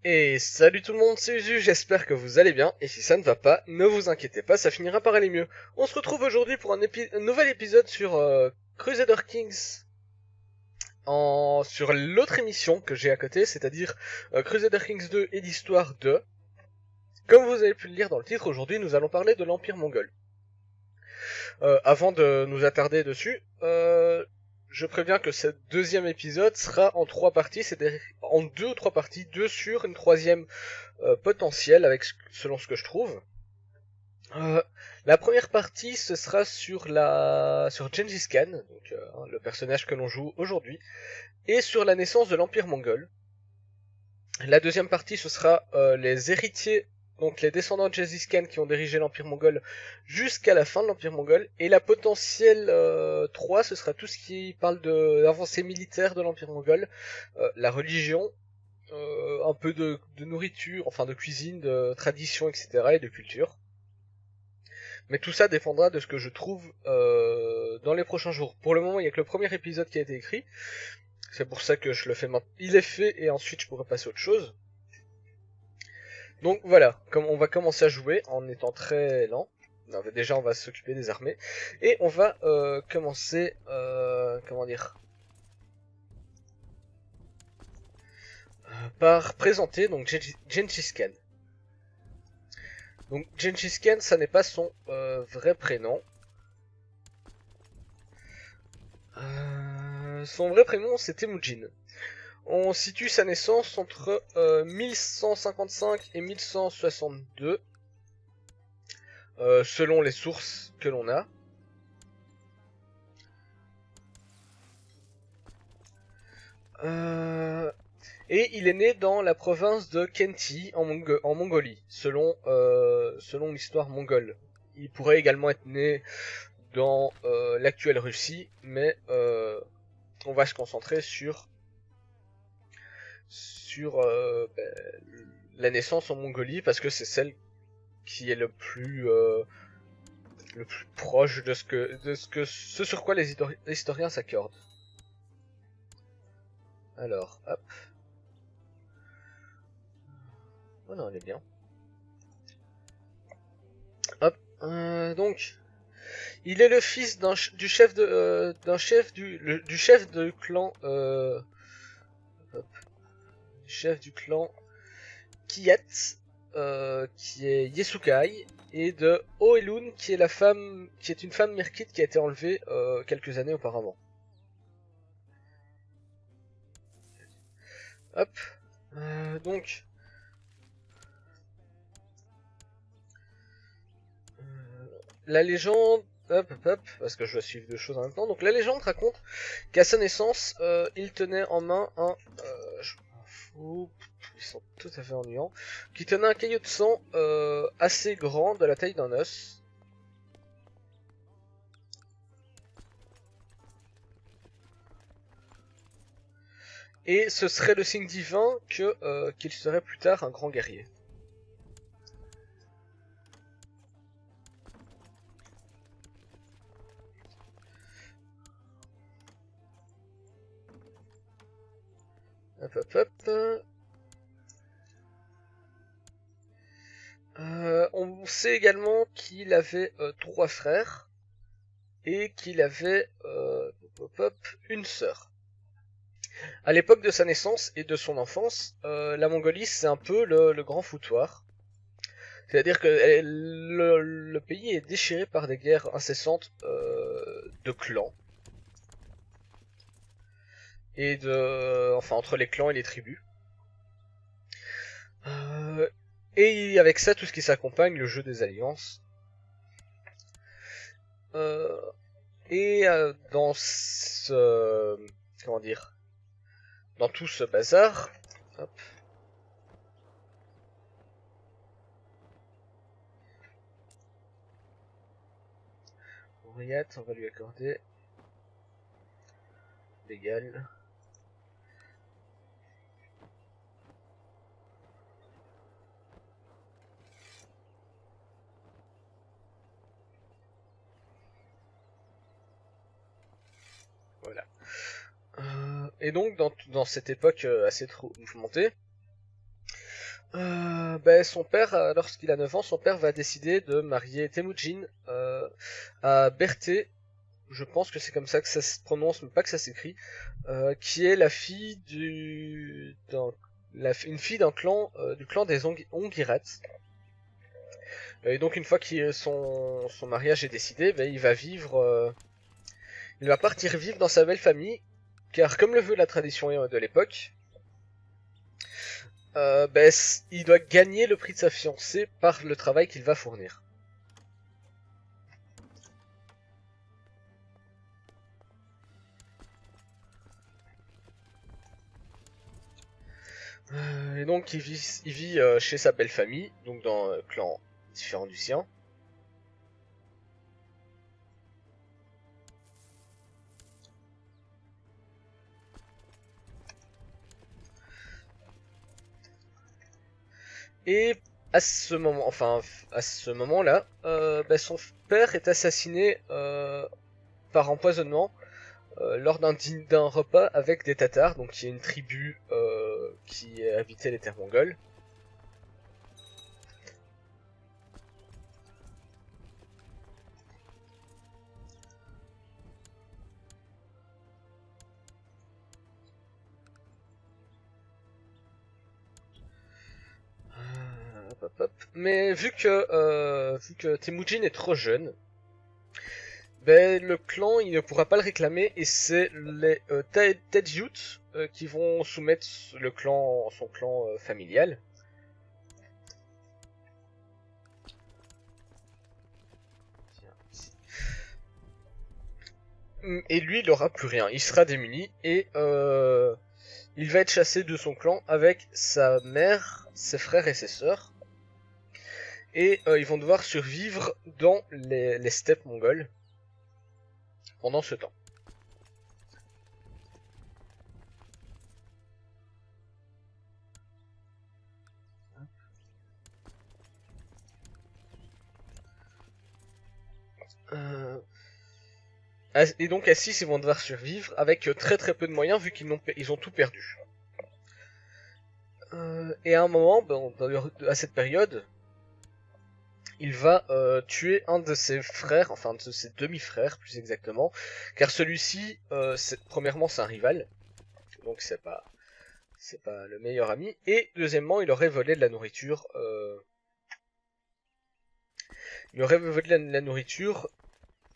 Et salut tout le monde, c'est Usu, j'espère que vous allez bien, et si ça ne va pas, ne vous inquiétez pas, ça finira par aller mieux. On se retrouve aujourd'hui pour un nouvel épisode sur Crusader Kings, sur l'autre émission que j'ai à côté, c'est-à-dire Crusader Kings 2 et l'histoire de... Comme vous avez pu le lire dans le titre, aujourd'hui nous allons parler de l'Empire mongol. Avant de nous attarder dessus, je préviens que ce deuxième épisode sera en trois parties, c'est-à-dire en deux ou trois parties, deux sur une troisième potentielle, selon ce que je trouve. Euh, la première partie, ce sera sur Gengis Khan, donc le personnage que l'on joue aujourd'hui, et sur la naissance de l'Empire mongol. La deuxième partie, ce sera les héritiers, donc les descendants de Gengis Khan qui ont dirigé l'Empire mongol jusqu'à la fin de l'Empire mongol. Et la potentielle 3, ce sera tout ce qui parle de l'avancée militaire de l'Empire mongol, la religion, un peu de nourriture, enfin de cuisine, de tradition, etc. et de culture. Mais tout ça dépendra de ce que je trouve dans les prochains jours. Pour le moment, il n'y a que le premier épisode qui a été écrit. C'est pour ça que je le fais maintenant. Il est fait et ensuite je pourrai passer à autre chose. Donc voilà, comme on va commencer à jouer en étant très lent. Non, déjà on va s'occuper des armées. Et on va commencer, comment dire, par présenter donc Gengis Khan. Donc Gengis Khan, ça n'est pas son vrai prénom. Son vrai prénom c'est Temujin. On situe sa naissance entre 1155 et 1162, selon les sources que l'on a. Et il est né dans la province de Khenti, en Mongolie, selon l'histoire mongole. Il pourrait également être né dans l'actuelle Russie, mais on va se concentrer sur la naissance en Mongolie, parce que c'est celle qui est le plus proche de ce sur quoi les historiens s'accordent. Alors, hop. Oh non, elle est bien. Hop. Donc, il est le fils du chef du chef de clan hop, chef du clan Kiyat, qui est Yesukai, et de Oelun, qui est une femme merkite qui a été enlevée quelques années auparavant. Hop. Donc, la légende, hop, parce que je dois suivre deux choses en même temps. Donc la légende raconte qu'à sa naissance, il tenait en main je m'en fous, ils sont tout à fait ennuyants, qui tenait un caillot de sang assez grand, de la taille d'un os. Et ce serait le signe divin qu'il serait plus tard un grand guerrier. Hop. On sait également qu'il avait trois frères et qu'il avait une sœur. À l'époque de sa naissance et de son enfance, la Mongolie c'est un peu le grand foutoir. C'est-à-dire que le pays est déchiré par des guerres incessantes de clans et enfin entre les clans et les tribus. Euh, et avec ça tout ce qui s'accompagne, le jeu des alliances. Euh, dans comment dire, dans tout ce bazar, hop, Henriette, on va lui accorder l'égal. Voilà. Et donc dans cette époque assez trop mouvementée, son père, lorsqu'il a 9 ans, son père va décider de marier Temujin à Berthé, je pense que c'est comme ça que ça se prononce, mais pas que ça s'écrit, qui est la fille une fille d'un clan, du clan des Ongirats. Et donc une fois que son mariage est décidé, il va partir vivre dans sa belle famille, car comme le veut la tradition de l'époque, il doit gagner le prix de sa fiancée par le travail qu'il va fournir. Et donc il vit chez sa belle famille, donc dans un clan différent du sien. Et à ce moment-là, son père est assassiné par empoisonnement lors d'un repas avec des Tatars, donc qui est une tribu qui habitait les terres mongoles. Mais vu que Temujin est trop jeune, le clan il ne pourra pas le réclamer et c'est les Taedjut qui vont soumettre son clan familial. Et lui il aura plus rien, il sera démuni et il va être chassé de son clan avec sa mère, ses frères et ses sœurs. Et ils vont devoir survivre dans les steppes mongoles pendant ce temps. Et donc à 6 ils vont devoir survivre avec très très peu de moyens vu qu'ils ont tout perdu. Et à un moment, à cette période, il va tuer un de ses frères, enfin de ses demi-frères plus exactement, car celui-ci, premièrement c'est un rival, donc c'est pas le meilleur ami, et deuxièmement il aurait volé de la nourriture,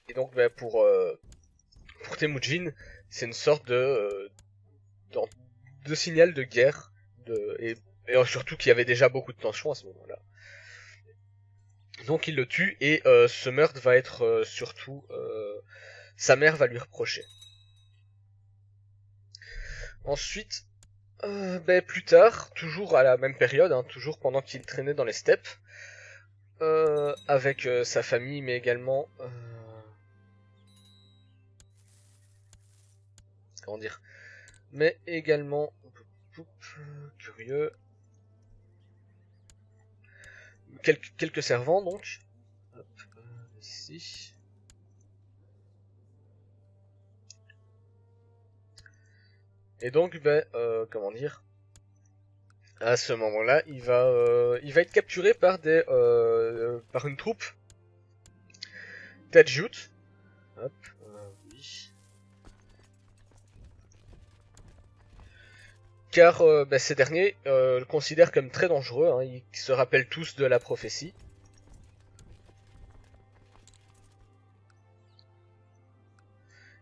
et donc pour Temujin, c'est une sorte de signal de guerre, et surtout qu'il y avait déjà beaucoup de tensions à ce moment-là. Donc il le tue et ce meurtre va être surtout sa mère va lui reprocher. Ensuite, plus tard, toujours à la même période, hein, toujours pendant qu'il traînait dans les steppes, avec sa famille, mais également comment dire, mais également curieux. Quelques servants donc. Hop, ici. Et donc, comment dire, à ce moment-là, il va être capturé par par une troupe Taedjut. Hop, oui. Car ces derniers le considèrent comme très dangereux, hein, ils se rappellent tous de la prophétie.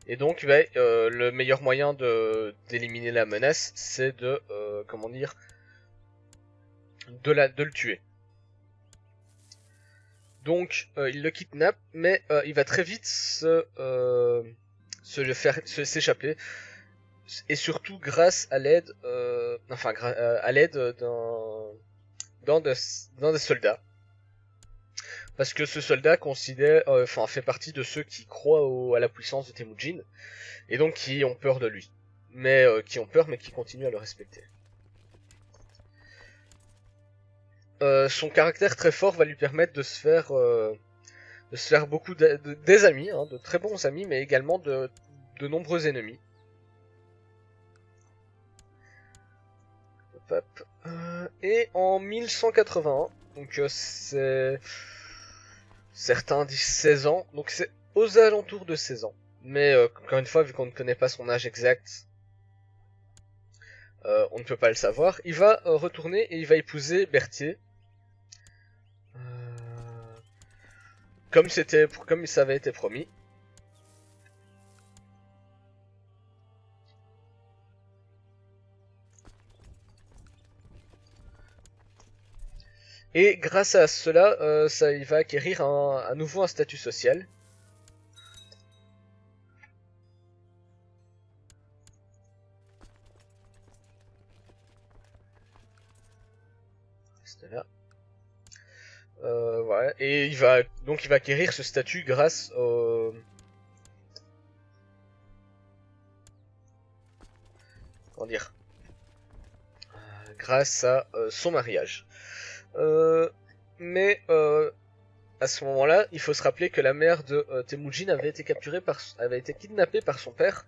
Et donc le meilleur moyen d'éliminer la menace, c'est de comment dire, de le tuer. Donc il le kidnappe, mais il va très vite s'échapper. Et surtout grâce à l'aide, à l'aide d'un des soldats, parce que ce soldat fait partie de ceux qui croient à la puissance de Temujin et donc qui ont peur de lui, mais qui continuent à le respecter. Son caractère très fort va lui permettre de se faire beaucoup des amis, hein, de très bons amis, mais également de nombreux ennemis. Et en 1181, donc c'est... Certains disent 16 ans, donc c'est aux alentours de 16 ans. Mais encore une fois, vu qu'on ne connaît pas son âge exact, on ne peut pas le savoir. Il va retourner et il va épouser Berthier. Comme ça avait été promis. Et grâce à cela, il va acquérir à nouveau un statut social. Reste là. Voilà. Et il va acquérir ce statut grâce au... Comment dire, grâce à son mariage. Mais à ce moment-là, il faut se rappeler que la mère de Temujin avait été kidnappée par son père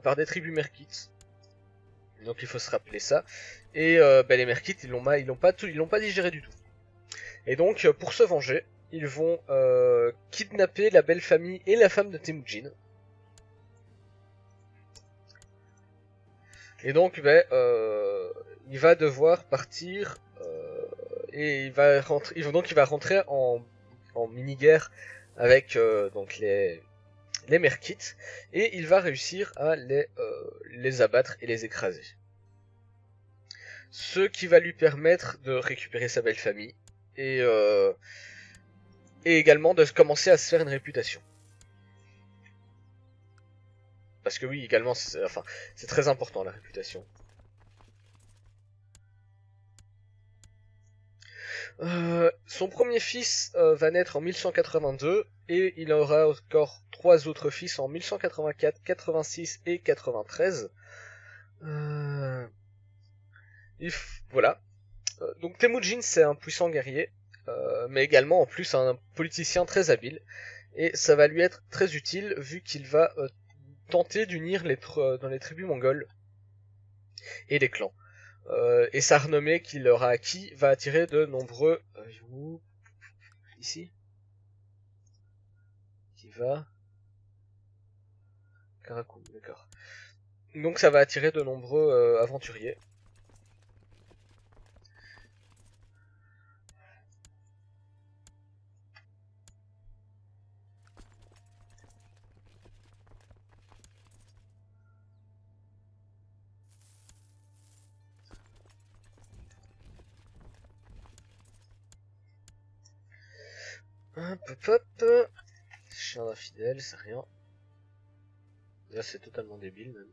par des tribus merkites. Donc il faut se rappeler ça. Et les merkites, ils l'ont pas digéré du tout. Et donc pour se venger, ils vont kidnapper la belle famille et la femme de Temujin. Et donc il va devoir partir et il va rentrer en mini-guerre avec donc les merkites et il va réussir à les abattre et les écraser. Ce qui va lui permettre de récupérer sa belle famille et également de commencer à se faire une réputation. Parce que oui, également, c'est très important la réputation. Son premier fils va naître en 1182 et il aura encore 3 autres fils en 1184, 86 et 93. Voilà. Donc Temujin c'est un puissant guerrier, mais également en plus un politicien très habile. Et ça va lui être très utile vu qu'il va tenter d'unir dans les tribus mongoles et les clans. Et sa renommée qu'il aura acquis va attirer de nombreux... ici qui va... Karakou, d'accord. Donc ça va attirer de nombreux aventuriers. Hop. Chien infidèle, c'est rien. Là c'est totalement débile même.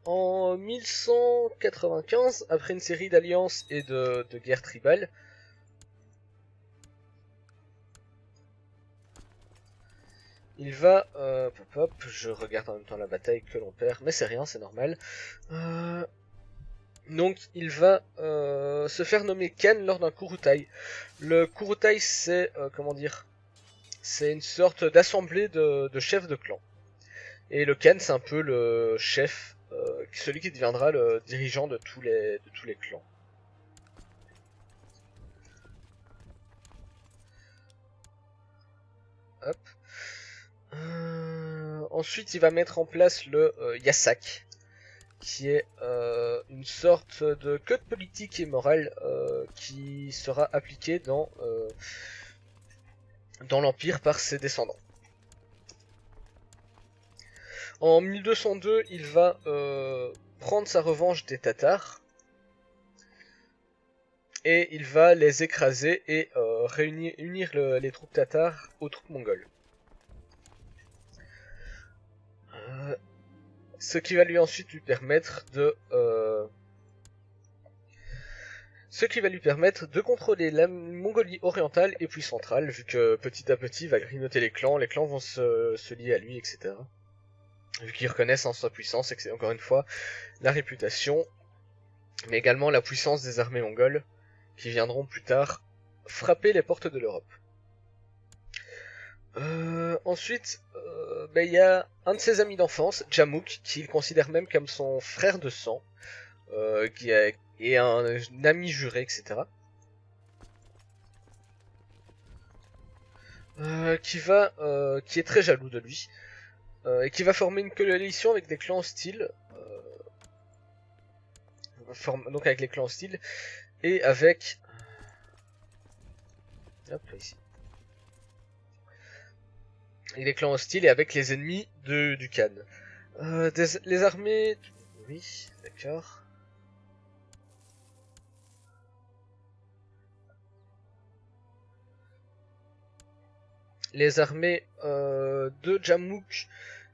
En 1195, après une série d'alliances et de guerres tribales, il va... je regarde en même temps la bataille que l'on perd, mais c'est rien, c'est normal. Donc il va se faire nommer Khan lors d'un Kurutai. Le Kurutai c'est, comment dire, c'est une sorte d'assemblée de chefs de clan. Et le Khan c'est un peu le chef, celui qui deviendra le dirigeant de tous les clans. Hop. Ensuite il va mettre en place le Yasak, qui est une sorte de code politique et moral qui sera appliqué dans l'Empire par ses descendants. En 1202, il va prendre sa revanche des Tatars et il va les écraser et unir les troupes tatares aux troupes mongoles. Ce qui va lui ensuite lui permettre de ce qui va lui permettre de contrôler la Mongolie orientale et puis centrale, vu que petit à petit il va grignoter les clans vont se lier à lui, etc. Vu qu'ils reconnaissent en sa puissance, et que c'est encore une fois la réputation, mais également la puissance des armées mongoles, qui viendront plus tard frapper les portes de l'Europe. Ensuite, il y a un de ses amis d'enfance, Jamuk, qu'il considère même comme son frère de sang, qui est un ami juré, etc. Qui est très jaloux de lui, et qui va former une coalition avec des clans hostiles, donc avec les clans hostiles, et avec... Hop, ici. Et les clans hostiles et avec les ennemis du Khan. Les armées... Oui, d'accord. Les armées de Jamuk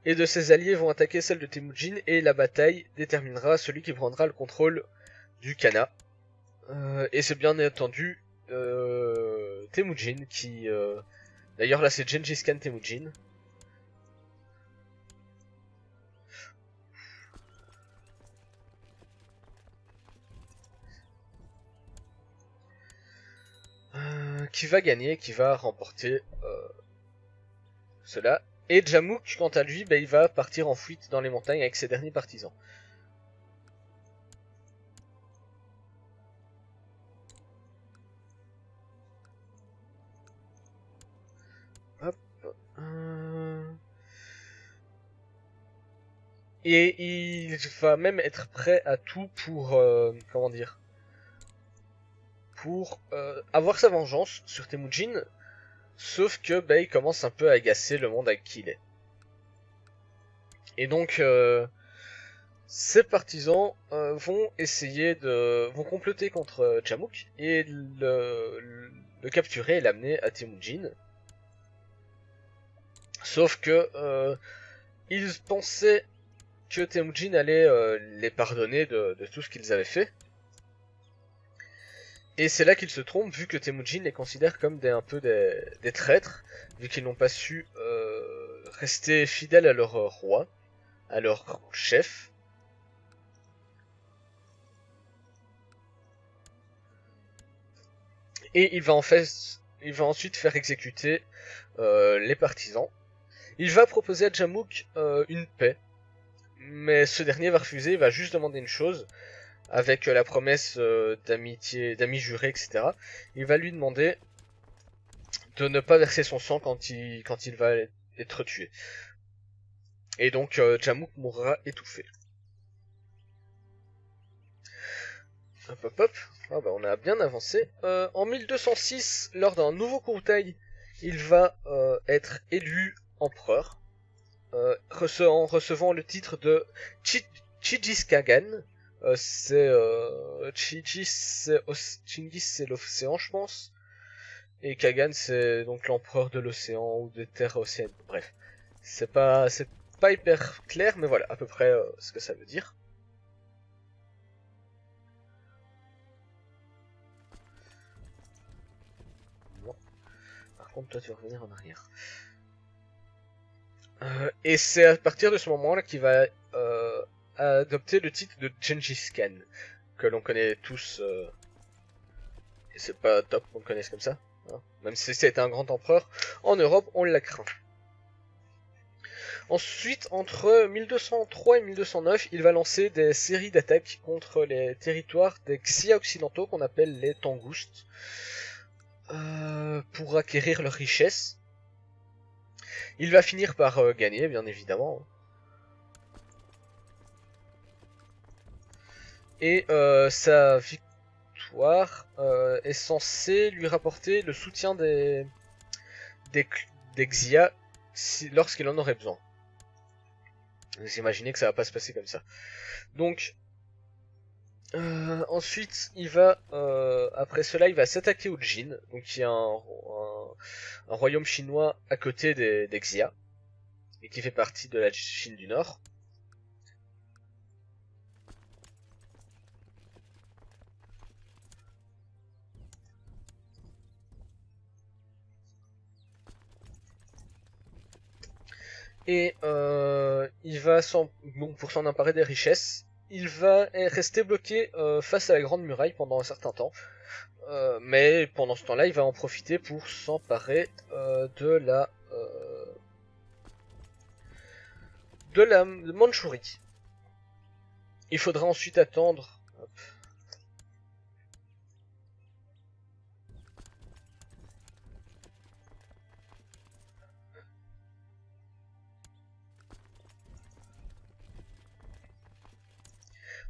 et de ses alliés vont attaquer celles de Temujin et la bataille déterminera celui qui prendra le contrôle du Khanat. Et c'est bien entendu Temujin qui... D'ailleurs là c'est Gengis Khan Temujin. Qui va gagner, qui va remporter cela. Et Jamuk, quant à lui, il va partir en fuite dans les montagnes avec ses derniers partisans. Hop. Et il va même être prêt à tout pour... comment dire, pour avoir sa vengeance sur Temujin, sauf que il commence un peu à agacer le monde avec qui il est. Et donc ses partisans vont comploter contre Jamuk et le capturer et l'amener à Temujin. Sauf que ils pensaient que Temujin allait les pardonner de tout ce qu'ils avaient fait. Et c'est là qu'ils se trompent, vu que Temujin les considère comme un peu des traîtres, vu qu'ils n'ont pas su rester fidèles à leur roi, à leur chef. Et il va ensuite faire exécuter les partisans. Il va proposer à Jamuk une paix, mais ce dernier va refuser, il va juste demander une chose, avec la promesse d'amitié, d'amis jurés, etc. Il va lui demander de ne pas verser son sang quand il va être tué. Et donc Jamuk mourra étouffé. Hop hop hop. Ah on a bien avancé. En 1206, lors d'un nouveau Kurultai, il va être élu empereur, en recevant le titre de Chingis Khagan. Chingis c'est l'océan, je pense. Et Kagan c'est donc l'empereur de l'océan ou des terres océaniques. Bref, c'est pas hyper clair, mais voilà à peu près ce que ça veut dire. Bon. Par contre, toi tu vas revenir en arrière. Et c'est à partir de ce moment-là qu'il va adopter le titre de Gengis Khan, que l'on connaît tous. Et c'est pas top qu'on le connaisse comme ça. Hein. Même si c'était un grand empereur, en Europe, on l'a craint. Ensuite, entre 1203 et 1209, il va lancer des séries d'attaques contre les territoires des Xia occidentaux qu'on appelle les Tangoustes, pour acquérir leurs richesses. Il va finir par gagner, bien évidemment. Et sa victoire est censée lui rapporter le soutien des Xia lorsqu'il en aurait besoin. Vous imaginez que ça va pas se passer comme ça. Donc, ensuite, après cela, il va s'attaquer au Jin, donc qui est un royaume chinois à côté des Xia, et qui fait partie de la Chine du Nord. Et il va pour s'en emparer des richesses, il va rester bloqué face à la Grande Muraille pendant un certain temps. Mais pendant ce temps-là, il va en profiter pour s'emparer de la Mandchourie. Il faudra ensuite attendre. Hop.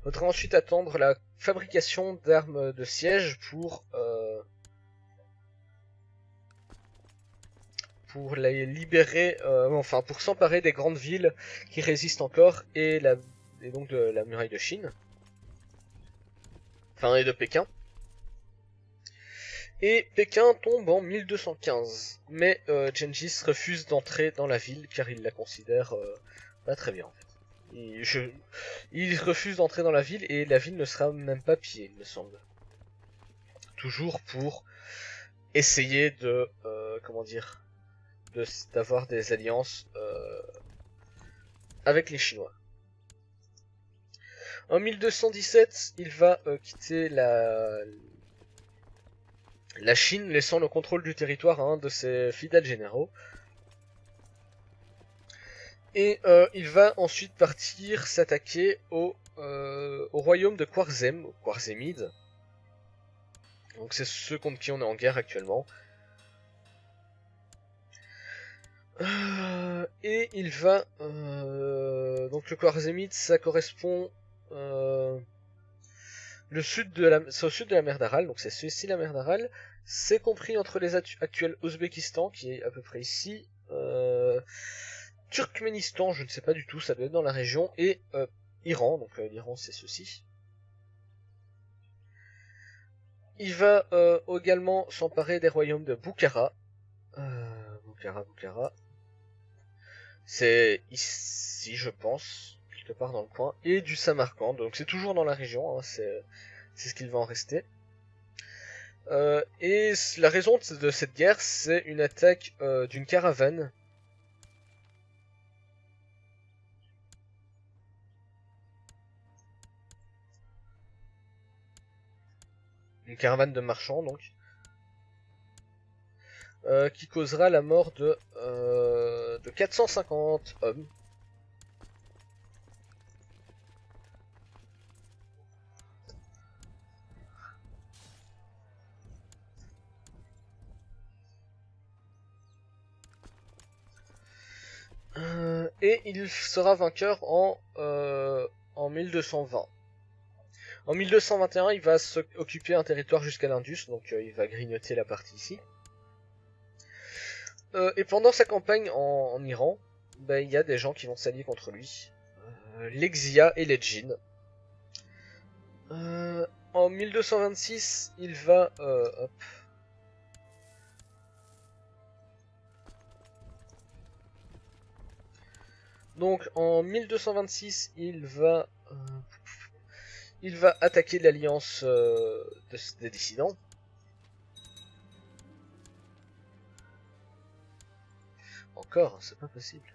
Faudra ensuite attendre la fabrication d'armes de siège pour les libérer, enfin pour s'emparer des grandes villes qui résistent encore et donc de la muraille de Chine, enfin et de Pékin. Et Pékin tombe en 1215, mais Gengis refuse d'entrer dans la ville car il la considère pas très bien en fait. Il refuse d'entrer dans la ville et la ville ne sera même pas pillée, il me semble. Toujours pour essayer de, d'avoir des alliances avec les Chinois. En 1217, il va quitter la Chine, laissant le contrôle du territoire à un de ses fidèles généraux. Et il va ensuite partir s'attaquer au royaume de Khwarezm, aux Khwarzémides. Donc c'est ceux contre qui on est en guerre actuellement. Et il va... donc le Khwarzémide, ça correspond... c'est au sud de la mer d'Aral, donc c'est ici la mer d'Aral. C'est compris entre les actuels Ouzbékistan, qui est à peu près ici. Turkménistan, je ne sais pas du tout, ça doit être dans la région, et Iran, donc l'Iran c'est ceci. Il va également s'emparer des royaumes de Bukhara. Bukhara. C'est ici, je pense, quelque part dans le coin, et du Samarcande, donc c'est toujours dans la région, hein, c'est ce qu'il va en rester. Et la raison de cette guerre, c'est une attaque d'une caravane. Une caravane de marchands, donc. Qui causera la mort de 450 hommes. Et il sera vainqueur en 1220. En 1221, il va s'occuper un territoire jusqu'à l'Indus, donc il va grignoter la partie ici. Et pendant sa campagne en Iran, ben, il y a des gens qui vont s'allier contre lui. Les Xia et les Jin. En 1226, il va... hop. Donc en 1226, il va attaquer l'alliance des dissidents. Encore, c'est pas possible.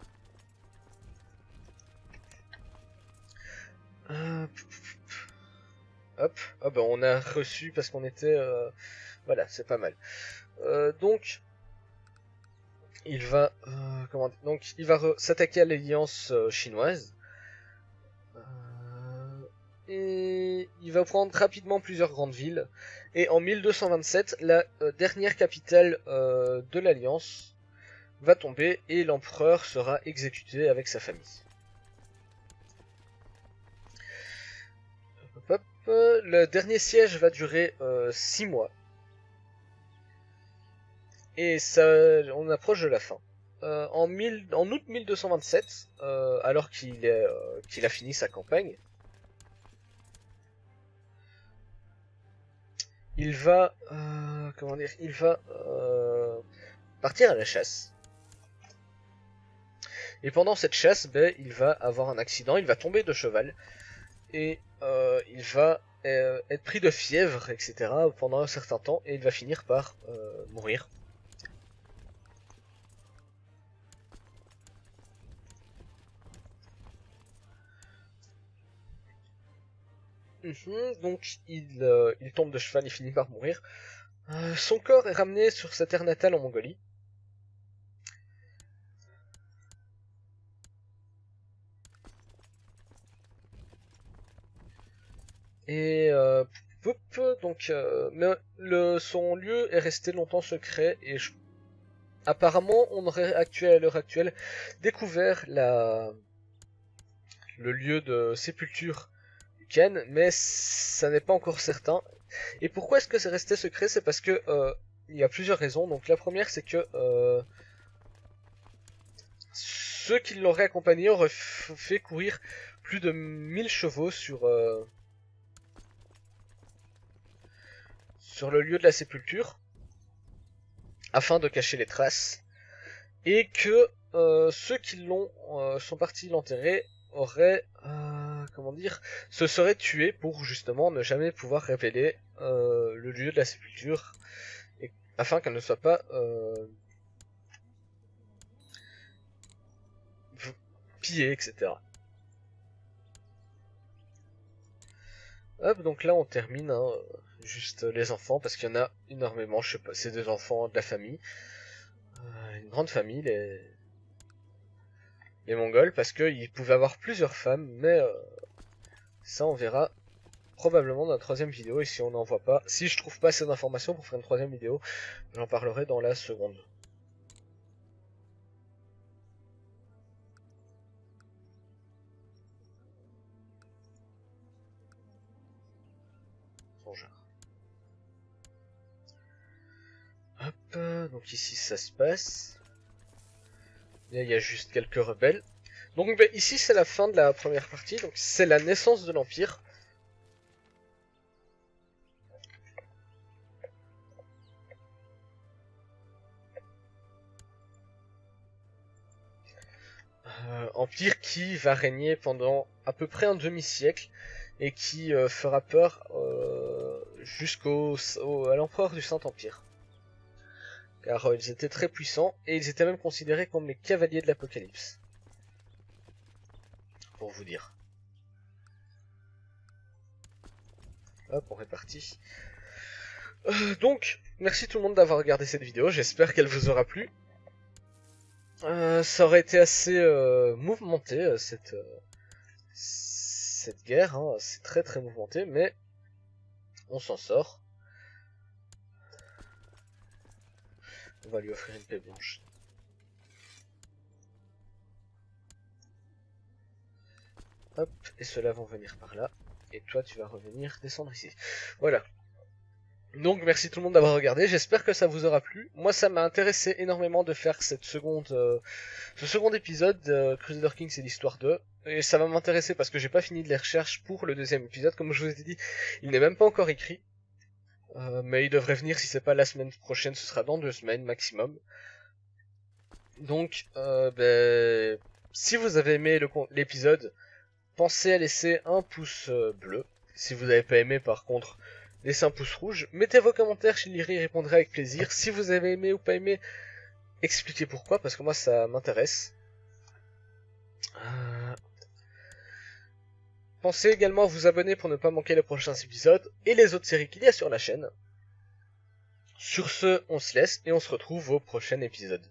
Hop, ah ben on a reçu parce qu'on était... voilà, c'est pas mal. Donc, il va... il va s'attaquer à l'alliance chinoise. Et il va prendre rapidement plusieurs grandes villes. Et en 1227, la dernière capitale de l'alliance va tomber et l'empereur sera exécuté avec sa famille. Hop, hop. Le dernier siège va durer 6 mois. Et ça, on approche de la fin. En août 1227, alors qu'il a fini sa campagne, il va, partir à la chasse. Et pendant cette chasse, ben, il va avoir un accident, il va tomber de cheval, et il va être pris de fièvre, etc. pendant un certain temps, et il va finir par mourir. Donc il tombe de cheval et finit par mourir. Son corps est ramené sur sa terre natale en Mongolie. Et donc, mais son lieu est resté longtemps secret et apparemment on aurait à l'heure actuelle découvert le lieu de sépulture du Ken, mais ça n'est pas encore certain. Et pourquoi est-ce que c'est resté secret? C'est parce que il y a plusieurs raisons. Donc la première, c'est que ceux qui l'auraient accompagné auraient fait courir plus de 1000 chevaux sur le lieu de la sépulture afin de cacher les traces, et que ceux qui sont partis l'enterrer auraient comment dire, se seraient tués pour justement ne jamais pouvoir révéler le lieu de la sépulture, afin qu'elle ne soit pas pillée, etc. Hop, donc là on termine, hein, juste les enfants, parce qu'il y en a énormément, je sais pas, c'est des enfants de la famille, une grande famille, les Mongols, parce qu'ils pouvaient avoir plusieurs femmes, mais ça on verra probablement dans la troisième vidéo, et si on n'en voit pas, si je trouve pas assez d'informations pour faire une troisième vidéo, j'en parlerai dans la seconde. Hop, donc ici ça se passe. Là, il y a juste quelques rebelles. Donc ici c'est la fin de la première partie, donc c'est la naissance de l'Empire. Empire qui va régner pendant à peu près un demi-siècle et qui fera peur à l'empereur du Saint-Empire. Car ils étaient très puissants et ils étaient même considérés comme les cavaliers de l'Apocalypse. Pour vous dire. Hop, on est parti. Donc, merci tout le monde d'avoir regardé cette vidéo, j'espère qu'elle vous aura plu. Ça aurait été assez mouvementé, cette guerre, hein. C'est très très mouvementé, mais on s'en sort. On va lui offrir une paix blanche. Hop, et ceux-là vont venir par là. Et toi, tu vas revenir descendre ici. Voilà. Donc, merci tout le monde d'avoir regardé. J'espère que ça vous aura plu. Moi, ça m'a intéressé énormément de faire ce second épisode de Crusader Kings et l'Histoire 2. Et ça va m'intéresser parce que j'ai pas fini de les recherches pour le deuxième épisode. Comme je vous ai dit, il n'est même pas encore écrit. Mais il devrait venir, si c'est pas la semaine prochaine, ce sera dans 2 semaines maximum. Donc, si vous avez aimé l'épisode, pensez à laisser un pouce bleu. Si vous n'avez pas aimé, par contre, laissez un pouce rouge. Mettez vos commentaires, je y répondrai avec plaisir. Si vous avez aimé ou pas aimé, expliquez pourquoi, parce que moi ça m'intéresse. Pensez également à vous abonner pour ne pas manquer les prochains épisodes et les autres séries qu'il y a sur la chaîne. Sur ce, on se laisse et on se retrouve au prochain épisode.